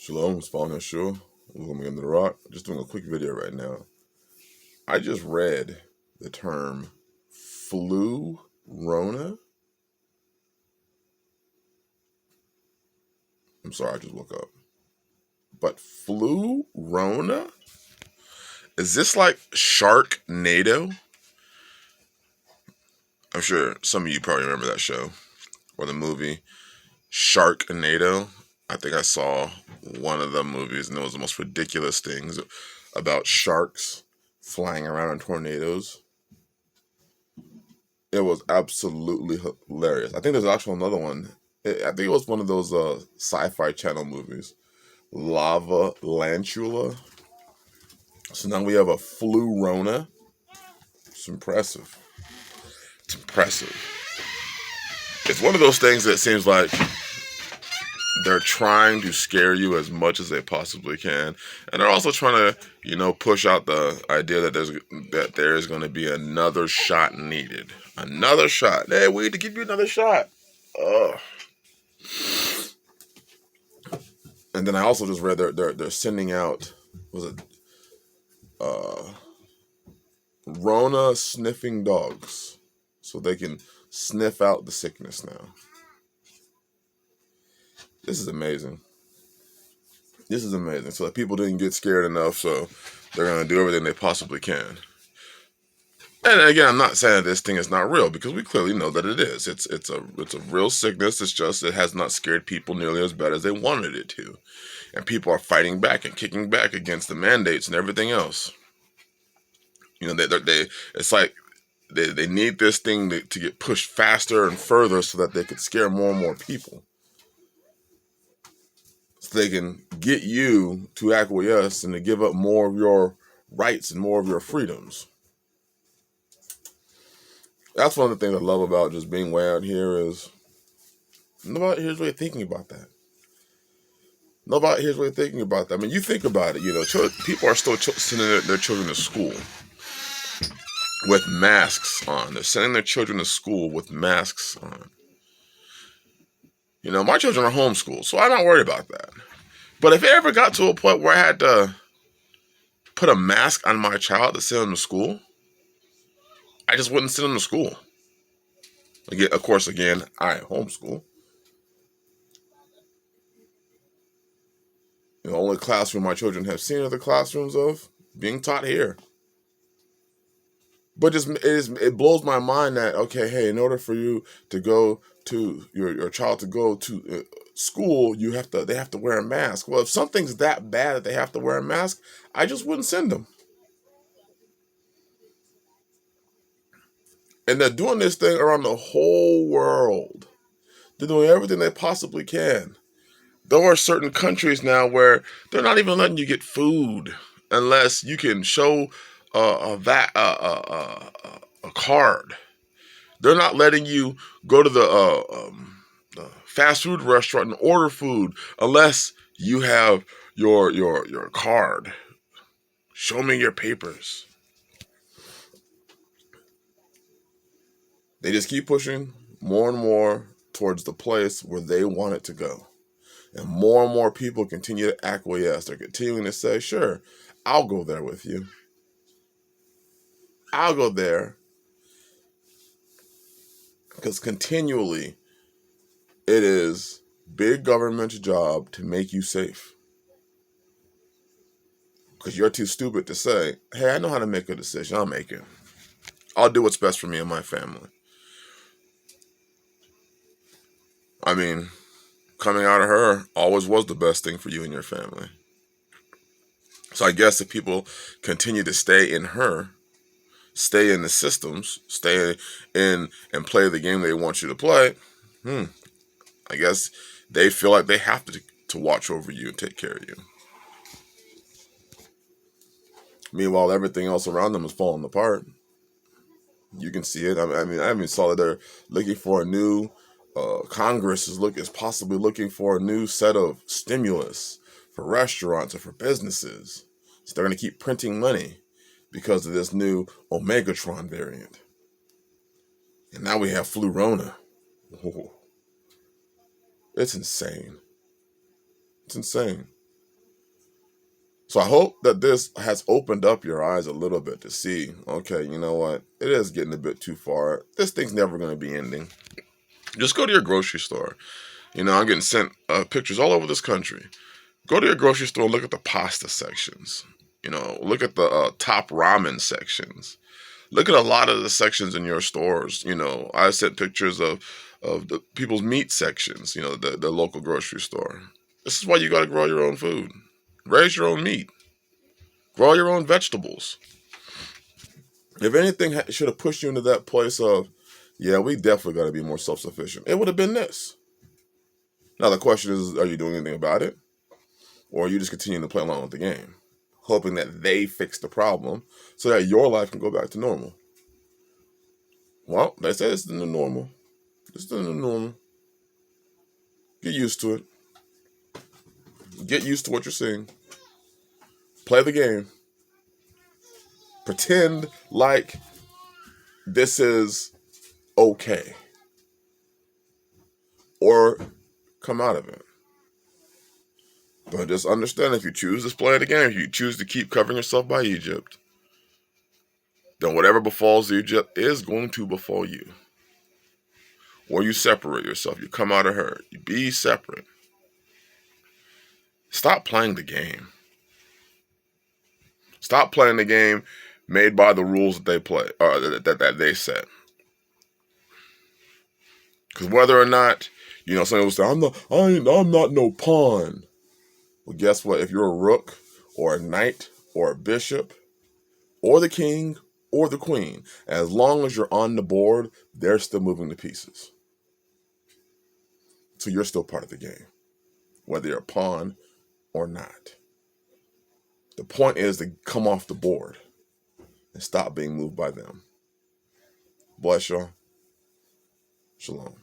Shalom, it's Falling Ashur. Welcome again to the Rock. Just doing a quick video right now. I just read the term flu RONA. I'm sorry, I just woke up. But flu RONA? Is this like Sharknado? I'm sure some of you probably remember that show or the movie Sharknado. I think I saw one of the movies and it was the most ridiculous things about sharks flying around in tornadoes. It was absolutely hilarious. I think there's actually another one. I think it was one of those sci-fi channel movies, Lava Lantula. So now we have a flu RONA. It's impressive. It's impressive. It's one of those things that seems like they're trying to scare you as much as they possibly can, and they're also trying to, push out the idea that there is going to be another shot needed. Another shot. Hey, we need to give you another shot. Ugh. And then I also just read they're sending out RONA sniffing dogs, so they can sniff out the sickness now. This is amazing. This is amazing. So that people didn't get scared enough, so they're going to do everything they possibly can. And again, I'm not saying that this thing is not real, because we clearly know that it is. It's a real sickness. It's just it has not scared people nearly as bad as they wanted it to. And people are fighting back and kicking back against the mandates and everything else. It's like they need this thing to get pushed faster and further so that they could scare more and more people. So they can get you to acquiesce and to give up more of your rights and more of your freedoms. That's one of the things I love about just being way out here is nobody here's really thinking about that. Nobody here's really thinking about that. I mean, you think about it, people are still sending their children to school with masks on. They're sending their children to school with masks on. My children are homeschooled, so I'm not worried about that. But if it ever got to a point where I had to put a mask on my child to send him to school, I just wouldn't send him to school. Again, of course, I homeschool. The only classroom my children have seen are the classrooms of being taught here. But it blows my mind that, okay, hey, in order for you to go to your child to go to school, they have to wear a mask. Well, if something's that bad that they have to wear a mask, I just wouldn't send them. And they're doing this thing around the whole world. They're doing everything they possibly can. There are certain countries now where they're not even letting you get food unless you can show a card. They're not letting you go to the fast food restaurant and order food unless you have your card. Show me your papers. They just keep pushing more and more towards the place where they want it to go. And more people continue to acquiesce. They're continuing to say, sure, I'll go there with you. I'll go there. Because continually, it is big government's job to make you safe. Because you're too stupid to say, hey, I know how to make a decision. I'll make it. I'll do what's best for me and my family. I mean, coming out of her always was the best thing for you and your family. So I guess if people continue to stay in her, stay in the systems, stay in and play the game they want you to play, I guess they feel like they have to watch over you and take care of you. Meanwhile, everything else around them is falling apart. You can see it. I mean, saw that they're looking for a new Congress is possibly looking for a new set of stimulus for restaurants or for businesses. So they're going to keep printing money because of this new Omegatron variant. And now we have flu RONA. Oh, it's insane. It's insane. So I hope that this has opened up your eyes a little bit to see, okay, you know what? It is getting a bit too far. This thing's never going to be ending. Just go to your grocery store. I'm getting sent pictures all over this country. Go to your grocery store and look at the pasta sections. Look at the top ramen sections. Look at a lot of the sections in your stores. I sent pictures of the people's meat sections, the local grocery store. This is why you got to grow your own food. Raise your own meat. Grow your own vegetables. If anything should have pushed you into that place of, yeah, we definitely got to be more self-sufficient, it would have been this. Now the question is, are you doing anything about it? Or are you just continuing to play along with the game, hoping that they fix the problem so that your life can go back to normal? Well, they say it's the new normal. It's the new normal. Get used to it. Get used to what you're seeing. Play the game. Pretend like this is okay. Or come out of it. But just understand, if you choose to play the game, if you choose to keep covering yourself by Egypt, then whatever befalls Egypt is going to befall you. Or you separate yourself. You come out of her. You be separate. Stop playing the game. Stop playing the game made by the rules that they play, or that they set. Because whether or not, someone will say, I'm not no pawn. Well, guess what? If you're a rook or a knight or a bishop or the king or the queen, as long as you're on the board, they're still moving the pieces. So you're still part of the game, whether you're a pawn or not. The point is to come off the board and stop being moved by them. Bless y'all. Shalom.